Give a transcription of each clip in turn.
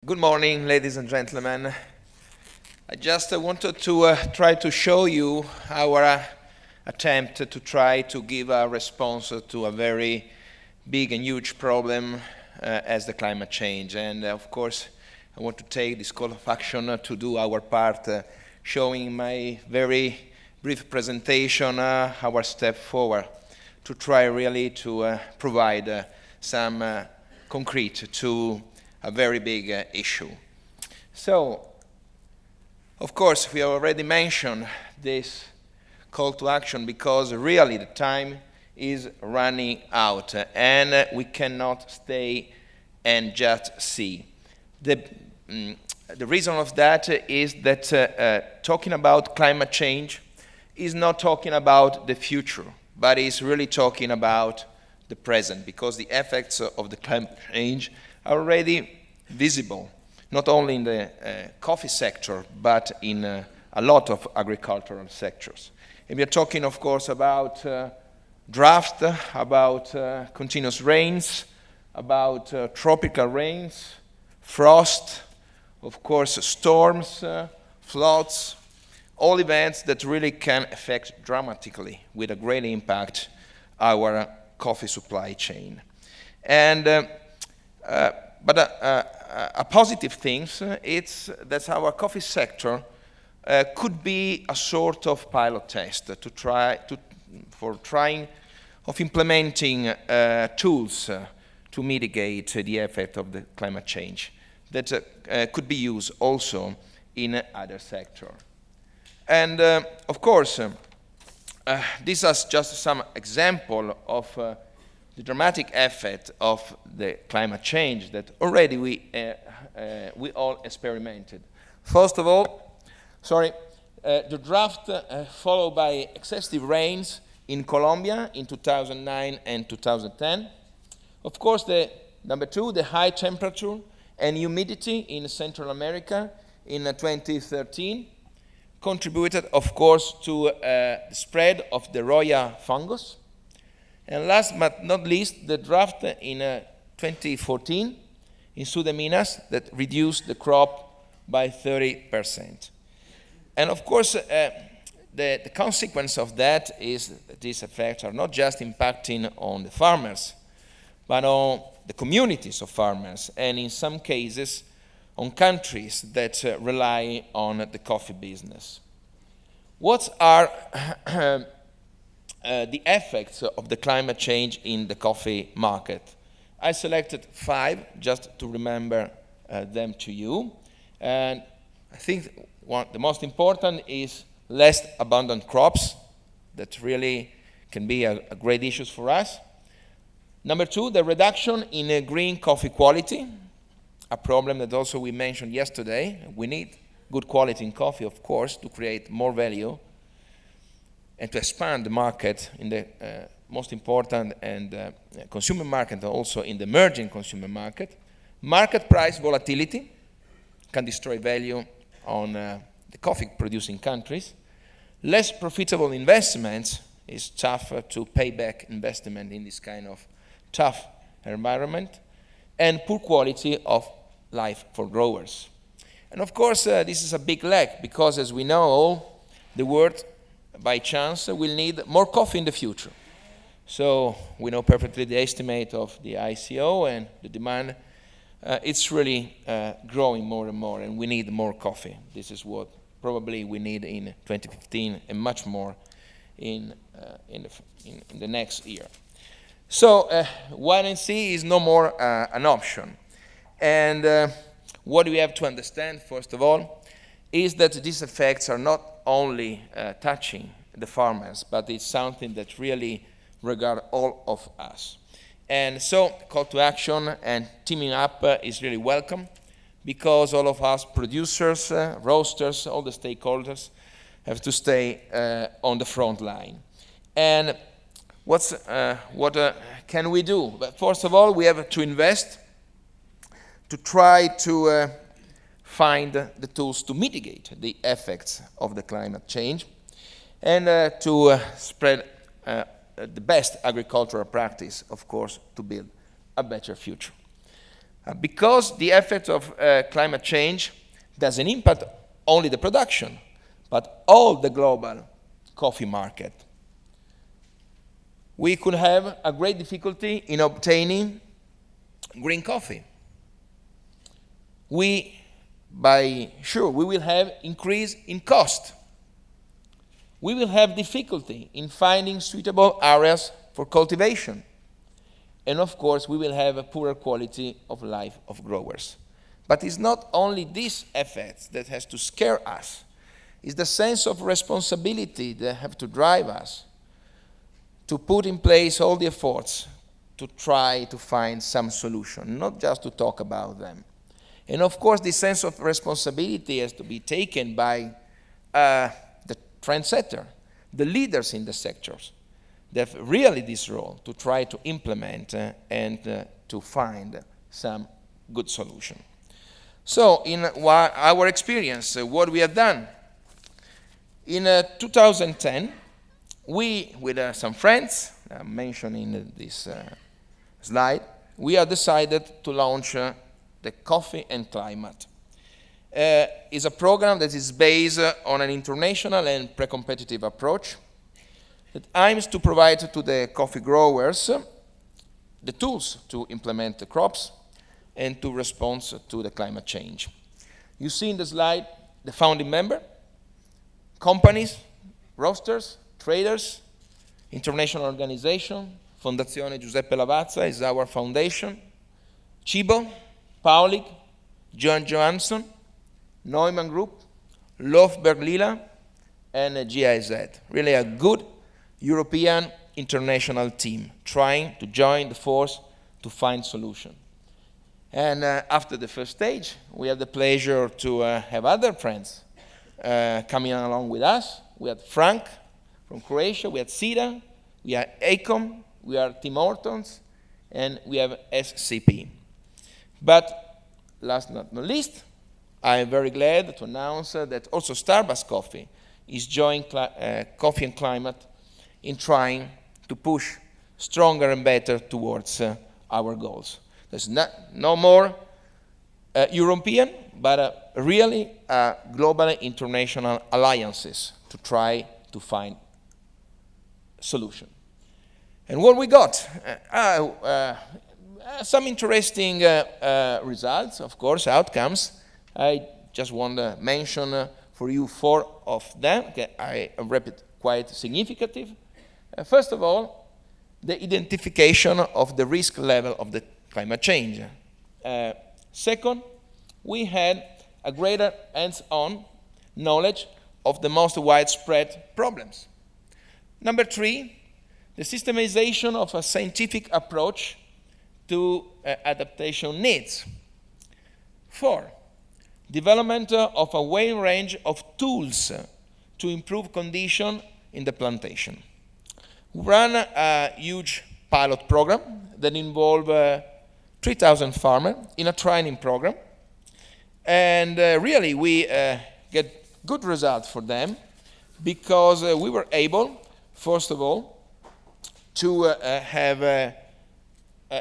Good morning, ladies and gentlemen. I just wanted to try to show you our attempt to try to give a response to a very big and huge problem as the climate change. And of course, I want to take this call of action to do our part, showing my very brief presentation our step forward to try really to provide some concrete to a very big issue. So, of course, we have already mentioned this call to action because really the time is running out and we cannot stay and just see. The reason of that is that talking about climate change is not talking about the future, but is really talking about the present, because the effects of the climate change are already visible, not only in the coffee sector, but in a lot of agricultural sectors. And we are talking, of course, about drought, about continuous rains, about tropical rains, frost, of course, storms, floods, all events that really can affect dramatically, with a great impact, our coffee supply chain. And but a positive thing is that our coffee sector could be a sort of pilot test for trying of implementing tools to mitigate the effect of the climate change that could be used also in other sectors. And of course, this is just some example of the dramatic effect of the climate change that already we all experimented. First of all, the drought followed by excessive rains in Colombia in 2009 and 2010. Of course, number two, the high temperature and humidity in Central America in 2013 contributed, of course, to the spread of the Rho-Fiera fungus. And last but not least, the drought in 2014 in Southern Minas that reduced the crop by 30%. And of course, the consequence of that is that these effects are not just impacting on the farmers, but on the communities of farmers, and in some cases, on countries that rely on the coffee business. What are the effects of the climate change in the coffee market? I selected 5 just to remember them to you. And I think the most important is less abundant crops. That really can be a great issue for us. Number 2, the reduction in green coffee quality, a problem that also we mentioned yesterday. We need good quality in coffee, of course, to create more value and to expand the market in the most important and consumer market, also in the emerging consumer market. Market price volatility can destroy value on the coffee producing countries. Less profitable investments is tougher to pay back investment in this kind of tough environment. And poor quality of life for growers. And of course, this is a big lack, because as we know, the world by chance will need more coffee in the future. So we know perfectly the estimate of the ICO and the demand. It's really growing more and more, and we need more coffee. This is what probably we need in 2015 and much more in the next year. So wait and see is no more an option. And what we have to understand, first of all, is that these effects are not only touching the farmers, but it's something that really regards all of us. And so call to action and teaming up is really welcome, because all of us producers, roasters, all the stakeholders have to stay on the front line. And what can we do? But first of all, we have to invest to try to find the tools to mitigate the effects of the climate change and to spread the best agricultural practice, of course, to build a better future. Because the effect of climate change doesn't impact only the production, but all the global coffee market. We could have a great difficulty in obtaining green coffee. We will have increase in cost. We will have difficulty in finding suitable areas for cultivation. And of course, we will have a poorer quality of life of growers. But it's not only these effects that has to scare us. It's the sense of responsibility that have to drive us to put in place all the efforts to try to find some solution, not just to talk about them. And of course, this sense of responsibility has to be taken by the trendsetter, the leaders in the sectors. They have really this role to try to implement and to find some good solution. So in our experience, what we have done, in 2010, we, with some friends, mentioned in this slide, we have decided to launch the Coffee and Climate. It's a program that is based on an international and pre-competitive approach that aims to provide to the coffee growers the tools to implement the crops and to respond to the climate change. You see in the slide the founding member, companies, roasters, traders, international organization, Fondazione Giuseppe Lavazza is our foundation, Cibo, Paulik, Johan Johansson, Neumann Group, Lofberg Lila, and GIZ. Really a good European international team trying to join the force to find solution. And after the first stage, we had the pleasure to have other friends coming along with us. We had Frank from Croatia, we had Sida, we had ACOM, we have Tim Hortons, and we have SCP. But last but not least, I am very glad to announce that also Starbucks Coffee is joining Coffee and Climate in trying to push stronger and better towards our goals. There's no more European, but really global international alliances to try to find solution. And what we got? Some interesting results, of course, outcomes. I just want to mention for you 4 of them. Okay, I repeat, quite significant. First of all, the identification of the risk level of the climate change. Second, we had a greater hands-on knowledge of the most widespread problems. Number 3, the systemization of a scientific approach to adaptation needs. 4, development of a wide range of tools to improve condition in the plantation. We ran a huge pilot program that involved 3,000 farmers in a training program. And really, we get good results for them because we were able, first of all, to have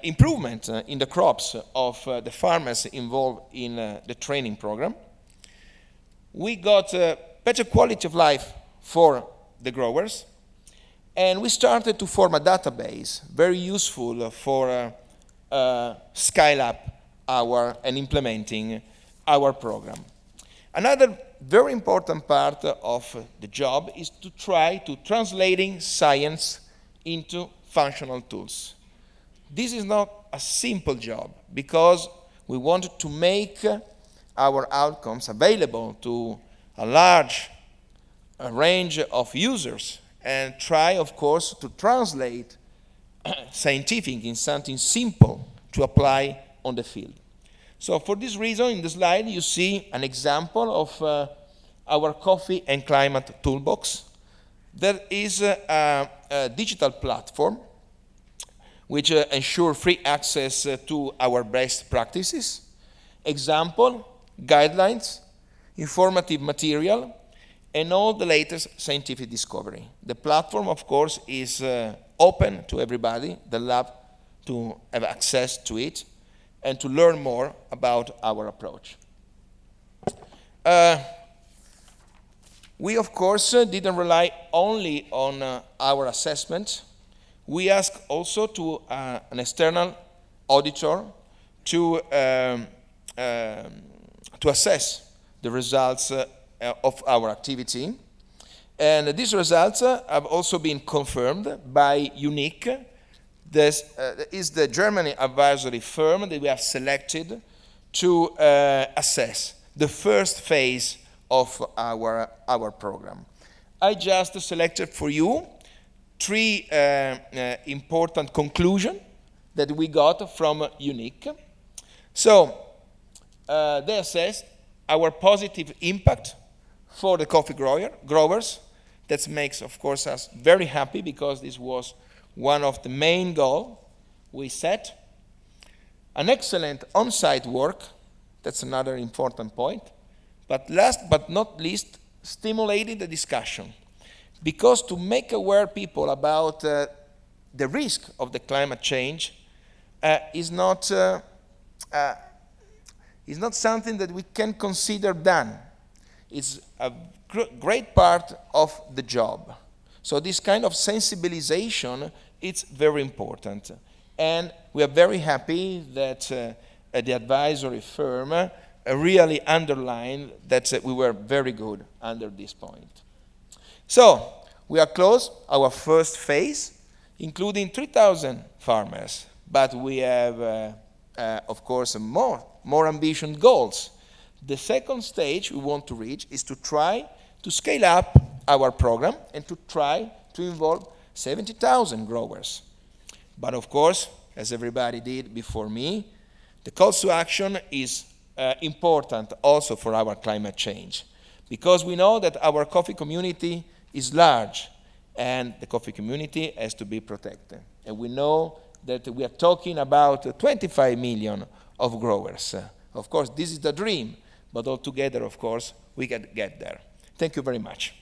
improvement in the crops of the farmers involved in the training program. We got better quality of life for the growers, and we started to form a database very useful for scale up and implementing our program. Another very important part of the job is to try to translating science into functional tools. This is not a simple job because we want to make our outcomes available to a large range of users and try, of course, to translate scientific in something simple to apply on the field. So for this reason, in the slide, you see an example of our Coffee and Climate Toolbox. That is a digital platform which ensure free access to our best practices, example, guidelines, informative material, and all the latest scientific discovery. The platform, of course, is open to everybody that love to have access to it, and to learn more about our approach. We, of course, didn't rely only on our assessment. We asked also to an external auditor to assess the results of our activity. And these results have also been confirmed by UNIC. This is the German advisory firm that we have selected to assess the first phase of our program. I just selected for you 3 important conclusions that we got from UNIC. So they assessed our positive impact for the coffee growers. That makes, of course, us very happy because this was one of the main goals we set. An excellent on-site work, that's another important point. But last but not least, stimulated the discussion. Because to make aware people about the risk of the climate change is not something that we can consider done. It's a great part of the job. So this kind of sensibilization is very important. And we are very happy that the advisory firm really underlined that we were very good under this point. So we are close, our first phase, including 3,000 farmers. But we have, of course, more ambitious goals. The second stage we want to reach is to try to scale up our program and to try to involve 70,000 growers. But of course, as everybody did before me, the call to action is important also for our climate change, because we know that our coffee community is large and the coffee community has to be protected. And we know that we are talking about 25 million of growers. Of course, this is the dream, but altogether, of course, we can get there. Thank you very much.